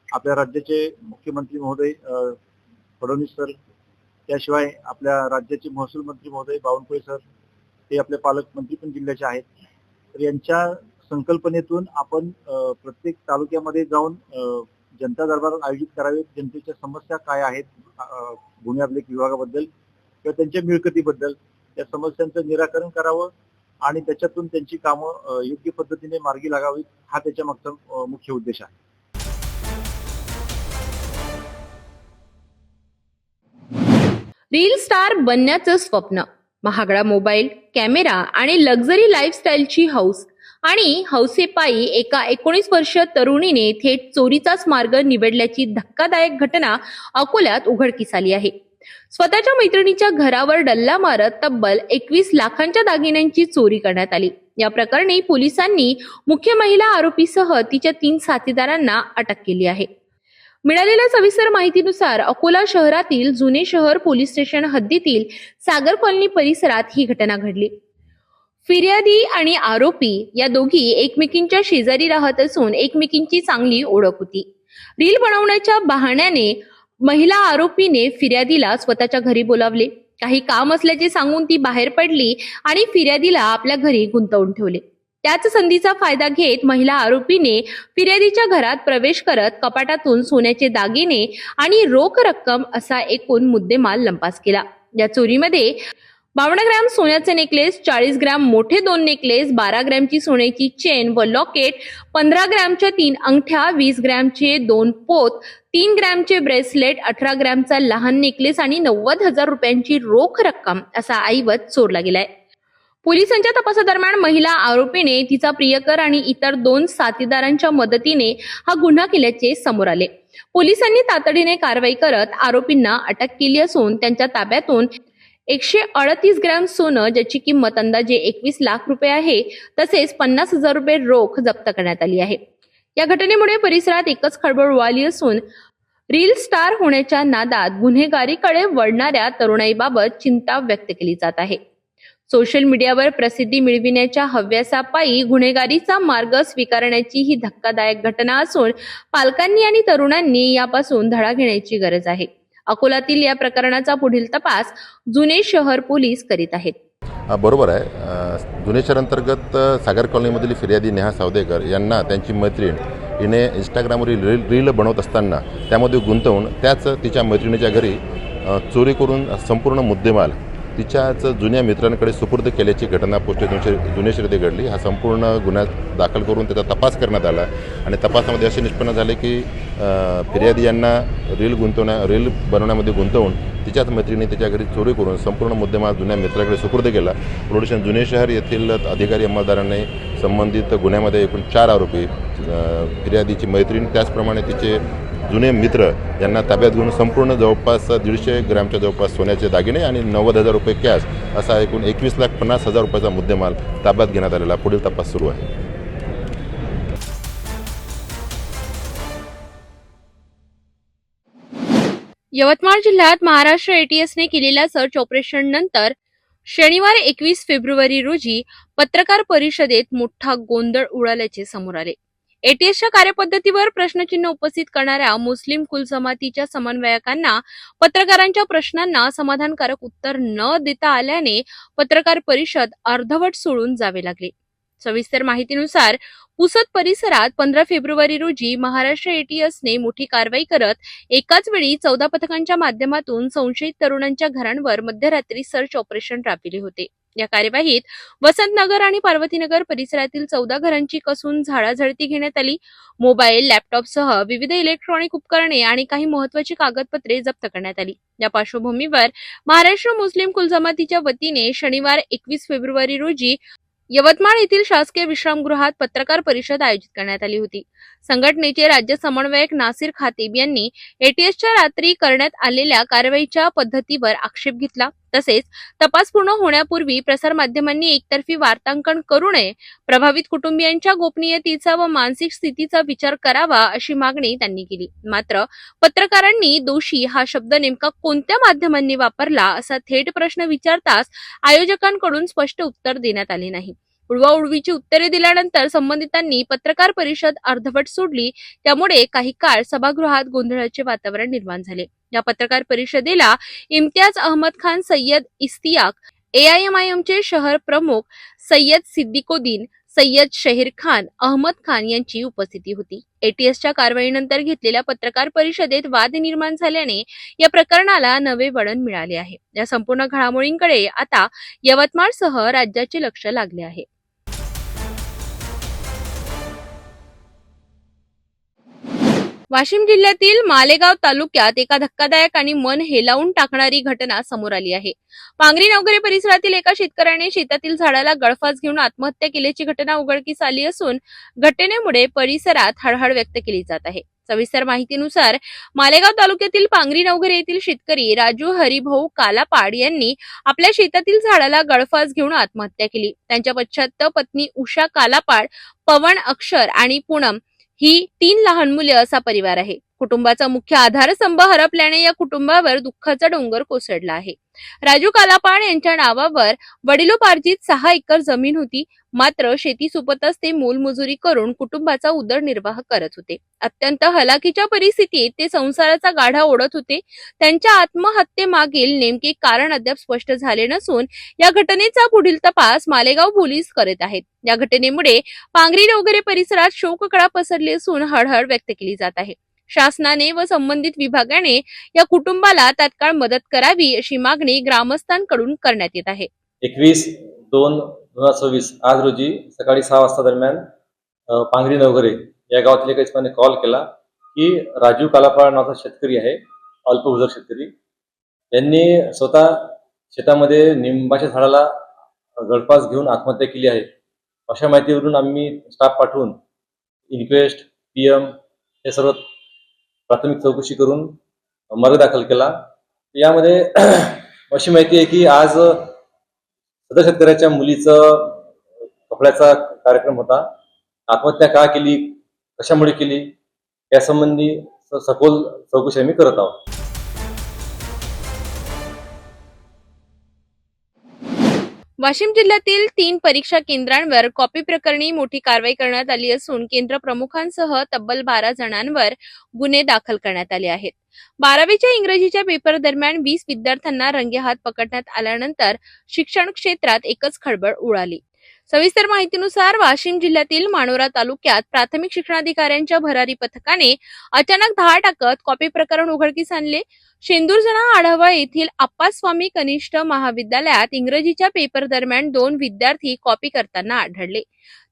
आपल्या राज्याचे मुख्यमंत्री महोदय फडणवीस सर, त्याशिवाय आपल्या राज्याचे महसूल मंत्री महोदय बावनकुळे सर, ते आपले पालकमंत्री पण जिल्ह्याचे आहेत. तर यांच्या संकल्पनेतून आपण प्रत्येक तालुक्यामध्ये जाऊन जनता दरबार आयोजित करावेत. जनतेच्या समस्या काय आहेत गुन्हे अभिलेख विभागाबद्दल किंवा त्यांच्या मिळकतीबद्दल, त्या समस्यांचं निराकरण करावं आणि त्याच्यातून त्यांची कामं योग्य पद्धतीने मार्गी लागावीत, हा त्याच्या मागचा मुख्य उद्देश आहे. रील स्टार बनण्याचं स्वप्न, महागडा मोबाईल, कॅमेरा आणि लक्झरी लाईफस्टाईलची हौस आणि हौसेपायी एका 19 वर्षीय तरुणीने थेट चोरीचाच मार्ग निवडल्याची धक्कादायक घटना अकोल्यात उघडकीस आली आहे. स्वतःच्या मैत्रिणीच्या घरावर डल्ला मारत तब्बल 21 लाखांच्या दागिन्यांची चोरी करण्यात आली. या प्रकरणी पोलिसांनी मुख्य महिला आरोपीसह तिच्या 3 साथीदारांना अटक केली आहे. मिळालेल्या सविस्तर माहितीनुसार अकोला शहरातील जुने शहर पोलीस स्टेशन हद्दीतील सागर कॉलनी परिसरात ही घटना घडली. फिर्यादी आणि आरोपी या दोघी एकमेकींच्या शेजारी राहत असून एकमेकींची चांगली ओळख होती. रील बनवण्याच्या बहाण्याने महिला आरोपीने फिर्यादीला स्वतःच्या घरी बोलावले. काही काम असल्याचे सांगून ती बाहेर पडली आणि फिर्यादीला आपल्या घरी गुंतवून ठेवले. त्याच संधीचा फायदा घेत महिला आरोपीने फिर्यादीच्या घरात प्रवेश करत कपाटातून सोन्याचे दागिने आणि रोख रक्कम असा एकूण मुद्देमाल लंपास केला. या चोरीमध्ये 52 ग्रॅम सोन्याचे नेकलेस, 40 ग्रॅम मोठे 2 नेकलेस, 12 ग्रॅमची सोन्याची चेन व लॉकेट, 15 ग्रॅमच्या 3 अंगठ्या, 20 ग्रॅमचे 2 पोत, 3 ग्रॅमचे ब्रेसलेट, 18 ग्रॅमचा लहान नेकलेस आणि 90,000 रुपयांची रोख रक्कम असा ऐवज चोरला गेलाय. पोलिसांच्या तपासादरम्यान महिला आरोपीने तिचा प्रियकर आणि इतर 2 साथीदारांच्या मदतीने हा गुन्हा केल्याचे समोर आले. पोलिसांनी तातडीने कारवाई करत आरोपींना अटक केली असून त्यांच्या ताब्यातून 138 ग्रॅम सोनं, ज्याची किंमत अंदाजे 21 लाख रुपये आहे, तसेच 50,000 रुपये रोख जप्त करण्यात आली आहे. या घटनेमुळे परिसरात एकच खळबळ उडाली असून रील स्टार होण्याच्या नादात गुन्हेगारीकडे वळणाऱ्या तरुणाईबाबत चिंता व्यक्त केली जात आहे. सोशल मीडियावर प्रसिद्धी मिळविण्याच्या हव्यासापायी गुन्हेगारीचा मार्ग स्वीकारण्याची ही धक्कादायक घटना असून पालकांनी आणि तरुणांनी यापासून धडा घेण्याची गरज आहे. अकोल्यातील या प्रकरणाचा पुढील तपास जुने शहर पोलीस करीत आहेत. बरोबर आहे. जुने शहर अंतर्गत सागर कॉलनीमधील फिर्यादी नेहा सावदेकर यांना त्यांची मैत्रीण हिने इंस्टाग्रामवर रील बनवत असताना त्यामध्ये गुंतवून त्याच तिच्या मैत्रिणीच्या घरी चोरी करून संपूर्ण मुद्देमाल तिच्याच जुन्या मित्रांकडे सुपूर्द केल्याची घटना पोस्ट जुने शहर येथे घडली. हा संपूर्ण गुन्हा दाखल करून त्याचा तपास करण्यात आला आणि तपासामध्ये असे निष्पन्न झाले की फिर्यादी यांना रील बनवण्यामध्ये गुंतवून तिच्याच मैत्रिणी तिच्या घरी चोरी करून संपूर्ण मुद्देमाल जुन्या मित्राकडे सुपूर्द केला. पोलीस स्टेशन जुने शहर येथील अधिकारी अंमलदारांनी संबंधित गुन्ह्यामध्ये एकूण 4 आरोपी, फिर्यादीची मैत्रीण त्याचप्रमाणे तिचे जुने मित्र यांना ताब्यात घेऊन संपूर्ण जवळपास 150 ग्रॅमच्या जवळपास सोन्याचे दागिने आणि 90,000 रुपये कॅश असा एकूण 21,50,000 रुपयाचा मुद्देमाल ताब्यात घेण्यात आलेला. पुढील तपास सुरू आहे. यवतमाळ जिल्ह्यात महाराष्ट्र एटीएसने केलेल्या सर्च ऑपरेशन नंतर शनिवार 21 फेब्रुवारी रोजी पत्रकार परिषदेत मोठा गोंधळ उडाल्याचे समोर आले. एटीएसच्या कार्यपद्धतीवर प्रश्नचिन्ह उपस्थित करणाऱ्या मुस्लिम कुल जमातीच्या समन्वयकांना पत्रकारांच्या प्रश्नांना समाधानकारक उत्तर न देता आल्याने पत्रकार परिषद अर्धवट सोडून जावे लागले. सविस्तर माहितीनुसार पुसद परिसरात 15 फेब्रुवारी रोजी महाराष्ट्र एटीएसने मोठी कारवाई करत एकाच वेळी 14 पथकांच्या माध्यमातून संशयित तरुणांच्या घरांवर मध्यरात्री सर्च ऑपरेशन राबविले होते. या कार्यवाहीत वसंतनगर आणि पार्वतीनगर परिसरातील 14 घरांची कसून झाडाझडती घेण्यात आली. मोबाईल, लॅपटॉपसह विविध इलेक्ट्रॉनिक उपकरणे आणि काही महत्त्वाची कागदपत्रे जप्त करण्यात आली. या पार्श्वभूमीवर महाराष्ट्र मुस्लिम कुल जमातीच्या वतीने शनिवार 21 फेब्रुवारी रोजी यवतमाळ येथील शासकीय विश्रामगृहात पत्रकार परिषद आयोजित करण्यात आली होती. संघटनेचे राज्य समन्वयक नासिर खातीब यांनी एटीएसच्या रात्री करण्यात आलेल्या कारवाईच्या पद्धतीवर आक्षेप घेतला. तसेच तपास पूर्ण होण्यापूर्वी प्रसारमाध्यमांनी एकतर्फी वार्तांकन करू नये, प्रभावित कुटुंबियांच्या गोपनीयतेचा व मानसिक स्थितीचा विचार करावा अशी मागणी त्यांनी केली. मात्र पत्रकारांनी दोषी हा शब्द नेमका कोणत्या माध्यमांनी वापरला असा थेट प्रश्न विचारताच आयोजकांकडून स्पष्ट उत्तर देण्यात आले नाही. उडवाउडवीची उत्तरे दिल्यानंतर संबंधितांनी पत्रकार परिषद अर्धवट सोडली. त्यामुळे काही काळ सभागृहात गोंधळाचे वातावरण निर्माण झाले. या पत्रकार परिषदेला इम्तियाज अहमद खान, सय्यद इस्तियाक, AIMIMचे शहर प्रमुख सय्यद सिद्दीकोद्दीन, सय्यद शहीर खान, अहमद खान यांची उपस्थिती होती. ATSच्या कारवाईनंतर घेतलेल्या पत्रकार परिषदेत वाद निर्माण झाल्याने या प्रकरणाला नवे वळण मिळाले आहे. या संपूर्ण घडामोडींकडे आता यवतमाळसह राज्याचे लक्ष लागले आहे. वाशिम जिल्ह्यातील मालेगाव तालुक्यात एका धक्कादायक आणि मन हेलावून टाकणारी घटना समोर आली आहे. पांगरी नवघरे परिसरातील एका शेतकऱ्याने शेतातील झाडाला गळफास घेऊन आत्महत्या केल्याची घटना उघडकीस आली असून घटनेमुळे परिसरात हळहळ व्यक्त केली जात आहे. सविस्तर माहितीनुसार मालेगाव तालुक्यातील पांगरी नवघरे येथील शेतकरी राजू हरिभाऊ कालापाड यांनी आपल्या शेतातील झाडाला गळफास घेऊन आत्महत्या केली. त्यांच्या पश्चात पत्नी उषा कालापाड, पवन, अक्षर आणि पूनम ही 3 लहान मुले असा परिवार आहे. कुटुंबाचा मुख्य आधारस्तंभ हरपल्याने या कुटुंबावर दुःखाचा डोंगर कोसळला आहे. राजू कालापाड यांच्या नावावर वडिलोपार्जित 6 एकर जमीन होती. मात्र शेतीसोबतच ते मोलमजुरी करून कुटुंबाचा उदरनिर्वाह करत होते. अत्यंत हलाखीच्या परिस्थितीत ते संसाराचा गाढा ओढत होते. त्यांच्या आत्महत्येमागील नेमके कारण अद्याप स्पष्ट झाले नसून या घटनेचा पुढील तपास मालेगाव पोलीस करत आहेत. या घटनेमुळे पांगरी नवघरे परिसरात शोककळा पसरली असून हळहळ व्यक्त केली जात आहे. शासनाने व संबंधित विभागाने या कुटुंबाला तात्काळ मदत करावी अशी मागणी ग्रामस्थांकडून करण्यात येत आहे. 21/2/2026 आज रोजी सकाळी 6 वाजता दरम्यान पांगरी नवघरे या गावातील एका इसमाने कॉल केला की राजू कालापाड नावाचा शेतकरी आहे, अल्पभूधारक शेतकरी, यांनी स्वतः शेतामध्ये निंबाच्या झाडाला गळफास घेऊन आत्महत्या केली आहे. अशा माहितीवरून आम्ही स्टाफ पाठवून इन्क्वेस्ट, PM हे सर्व प्राथमिक चौकशी करून मार्ग दाखल केला. यामध्ये अशी माहिती आहे की आज सदर शेतकऱ्याच्या मुलीचं कपड्याचा कार्यक्रम होता. आत्महत्या का केली, कशामुळे केली यासंबंधी सखोल चौकशी आम्ही करत आहोत. वाशिम जिल्ह्यातील 3 परीक्षा केंद्रांवर कॉपी प्रकरणी मोठी कारवाई करण्यात आली असून केंद्र प्रमुखांसह तब्बल 12 जणांवर गुन्हे दाखल करण्यात आले आहेत. 12वीच्या इंग्रजीच्या पेपर दरम्यान 20 विद्यार्थ्यांना रंगेहात पकडण्यात आल्यानंतर शिक्षण क्षेत्रात एकच खळबळ उडाली. सविस्तर माहितीनुसार वाशिम जिल्ह्यातील मानोरा तालुक्यात प्राथमिक शिक्षणाधिकाऱ्यांच्या भरारी पथकाने अचानक धाड टाकत कॉपी प्रकरण उघडकीस आणले. शेंदूरजना आढावा येथील आप्पास्वामी कनिष्ठ महाविद्यालयात इंग्रजीच्या पेपर दरम्यान 2 विद्यार्थी कॉपी करताना आढळले.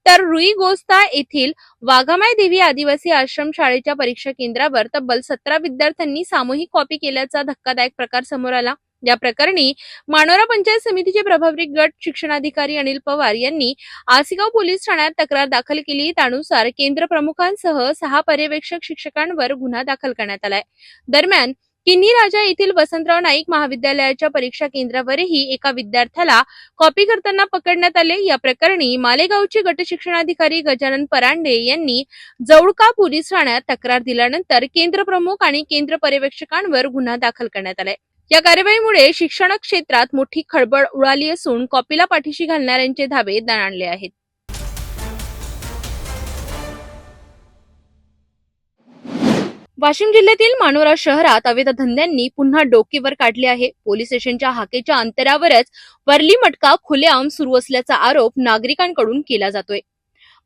तर रुईगोस्ता येथील वाघामाय देवी आदिवासी आश्रम शाळेच्या परीक्षा केंद्रावर तब्बल 17 विद्यार्थ्यांनी सामूहिक कॉपी केल्याचा धक्कादायक प्रकार समोर आला. या प्रकरणी मानोरा पंचायत समितीचे प्रभारी गट शिक्षणाधिकारी अनिल पवार यांनी आसिगाव पोलीस ठाण्यात तक्रार दाखल केली. त्यानुसार केंद्र प्रमुखांसह 6 पर्यवेक्षक शिक्षकांवर गुन्हा दाखल करण्यात आलाय. दरम्यान किन्ही राजा येथील वसंतराव नाईक महाविद्यालयाच्या परीक्षा केंद्रावरही एका विद्यार्थ्याला कॉपी करताना पकडण्यात आले. या प्रकरणी मालेगावचे गट शिक्षणाधिकारी गजानन परांडे यांनी जवळका पोलीस ठाण्यात तक्रार दिल्यानंतर केंद्र प्रमुख आणि केंद्र पर्यवेक्षकांवर गुन्हा दाखल करण्यात आलाय. या कारवाईमुळे शिक्षण क्षेत्रात मोठी खळबळ उडाली असून कॉपीला पाठीशी घालणाऱ्यांचे धाबे दणाणले आहेत. वाशिम जिल्ह्यातील मानोरा शहरात अवैध धंद्यांनी पुन्हा डोकेवर काढले आहे. पोलीस स्टेशनच्या हाकेच्या अंतरावरच वरली मटका खुलेआम सुरू असल्याचा आरोप नागरिकांकडून केला जातोय.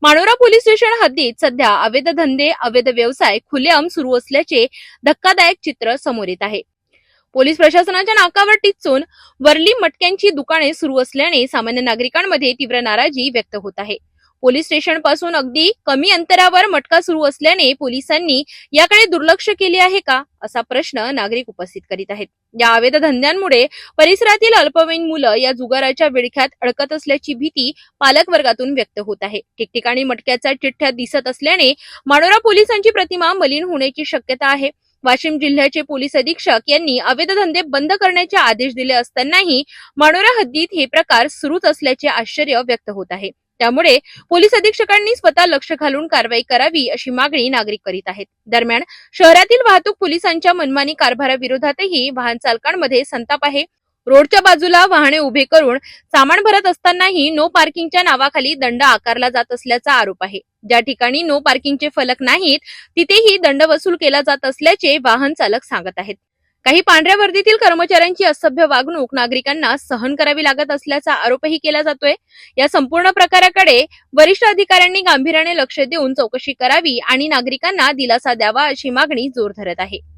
मानोरा पोलीस स्टेशन हद्दीत सध्या अवैध धंदे, अवैध व्यवसाय खुलेआम सुरू असल्याचे धक्कादायक चित्र समोर येत आहे. पोलीस प्रशासनाच्या नाकावर टिच्चून वरली मटक्यांची दुकाने सुरू असल्याने सामान्य नागरिकांमध्ये तीव्र नाराजी व्यक्त होत आहे. पोलीस स्टेशन पासून अगदी कमी अंतरावर मटका सुरू असल्याने पोलिसांनी याकडे दुर्लक्ष केले आहे का, असा प्रश्न नागरिक उपस्थित करीत आहेत. या अवैध धंद्यांमुळे परिसरातील अल्पवयीन मुलं या जुगाराच्या विळख्यात अडकत असल्याची भीती पालक वर्गातून व्यक्त होत आहे. ठिकठिकाणी मटक्याच्या चिठ्ठ्या दिसत असल्याने मानोरा पोलिसांची प्रतिमा मलिन होण्याची शक्यता आहे. वाशिम जिल्ह्याचे पोलीस अधीक्षक यांनी अवैध धंदे बंद करण्याचे आदेश दिले असतानाही मानोरा हद्दीत हे प्रकार सुरूच असल्याचे आश्चर्य व्यक्त होत आहे. त्यामुळे पोलीस अधीक्षकांनी स्वतः लक्ष घालून कारवाई करावी अशी मागणी नागरिक करीत आहेत. दरम्यान शहरातील वाहतूक पोलिसांच्या मनमानी कारभाराविरोधातही वाहन चालकांमध्ये संताप आहे. रोडच्या बाजूला वाहने उभे करून सामान भरत असतानाही नो पार्किंगच्या नावाखाली दंड आकारला जात असल्याचा आरोप आहे. ज्या ठिकाणी नो पार्किंगचे फलक नाहीत तिथेही दंड वसूल केला जात असल्याचे वाहन चालक सांगत आहेत. काही पांढऱ्या वर्दीतील कर्मचाऱ्यांची असभ्य वागणूक नागरिकांना सहन करावी लागत असल्याचा आरोपही केला जातोय. या संपूर्ण प्रकाराकडे वरिष्ठ अधिकाऱ्यांनी गांभीर्याने लक्ष देऊन चौकशी करावी आणि नागरिकांना दिलासा द्यावा अशी मागणी जोर धरत आहे.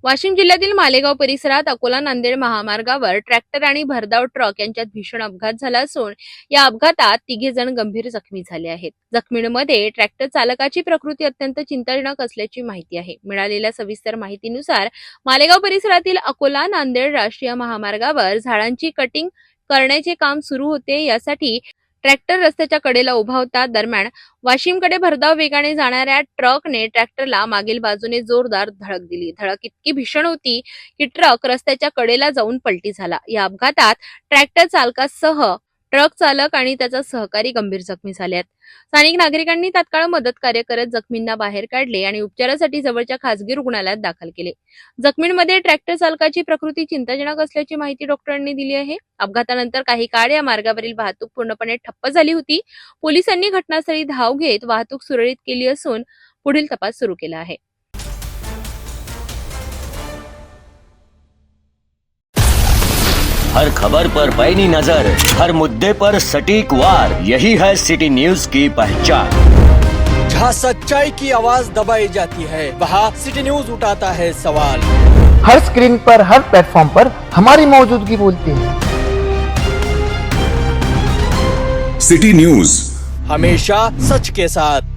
वाशिम जिल्ह्यातील मालेगाव परिसरात अकोला नांदेड महामार्गावर ट्रॅक्टर आणि भरधाव ट्रक यांच्यात भीषण अपघात झाला असून या अपघातात 3 जण गंभीर जखमी झाले आहेत. जखमींमध्ये ट्रॅक्टर चालकाची प्रकृती अत्यंत चिंताजनक असल्याची माहिती आहे. मिळालेल्या सविस्तर माहितीनुसार मालेगाव परिसरातील अकोला नांदेड राष्ट्रीय महामार्गावर झाडांची कटिंग करण्याचे काम सुरू होते. यासाठी ट्रॅक्टर रस्त्याच्या कडेला उभा होता. दरम्यान वाशिमकडे भरधाव वेगाने जाणाऱ्या ट्रकने ट्रॅक्टरला मागील बाजूने जोरदार धडक दिली. धडक इतकी भीषण होती की ट्रक रस्त्याच्या कडेला जाऊन पलटी झाला. या अपघातात ट्रॅक्टर चालकासह ट्रक चालक आणि त्याचा सहकारी गंभीर जखमी झाले आहेत. स्थानिक नागरिकांनी तात्काळ मदत कार्य करत जखमींना बाहेर काढले आणि उपचारासाठी जवळच्या खासगी रुग्णालयात दाखल केले. जखमींमध्ये ट्रॅक्टर चालकाची प्रकृती चिंताजनक असल्याची माहिती डॉक्टरांनी दिली आहे. अपघातानंतर काही काळ या मार्गावरील वाहतूक पूर्णपणे ठप्प झाली होती. पोलिसांनी घटनास्थळी धाव घेत वाहतूक सुरळीत केली असून पुढील तपास सुरू केला आहे. हर खबर पर पैनी नजर, हर मुद्दे पर सटीक वार, यही है सिटी न्यूज की पहचान। जहाँ सच्चाई की आवाज दबाई जाती है वहाँ सिटी न्यूज उठाता है सवाल। हर स्क्रीन पर, हर प्लेटफॉर्म पर हमारी मौजूदगी बोलती है। सिटी न्यूज हमेशा सच के साथ।